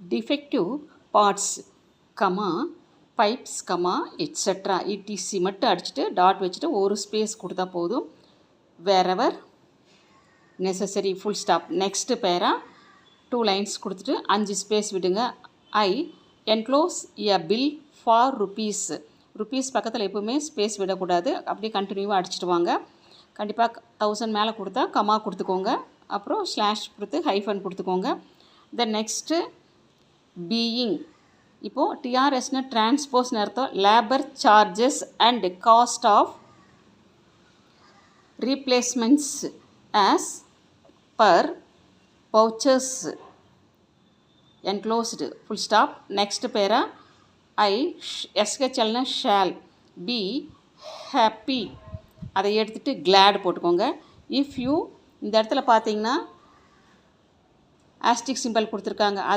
Defective parts comma pipes comma etcetera ETC மட்டும் அடிச்சுட்டு dot வச்சுட்டு ஒரு ஸ்பேஸ் கொடுத்தா போதும். Whatever necessary full stop. Next para 2 lines கொடுத்துட்டு 5 ஸ்பேஸ் விடுங்க. I enclose a bill for rupees. Rupees பக்கத்தில் எப்போவுமே ஸ்பேஸ் விடக்கூடாது. அப்படியே கண்டினியூவாக அடிச்சுட்டு வாங்க. கண்டிப்பாக 1000 மேலே கொடுத்தா கமா கொடுத்துக்கோங்க. அப்புறம் ஸ்லாஷ் கொடுத்து ஹைஃபன் கொடுத்துக்கோங்க. Then next being. இப்போது டிஆர்எஸ்னு டிரான்ஸ்போஸ்னு அர்த்தம். Labour charges and cost of replacements as per vouchers enclosed full stop. Next para I எஸ்ஹெச்எல்னா ஷேல் பி ஹாப்பி. அதை எடுத்துகிட்டு கிளாட் போட்டுக்கோங்க. இஃப் யூ இந்த இடத்துல பார்த்தீங்கன்னா ஆஸ்டிக் சிம்பிள் கொடுத்துருக்காங்க. அது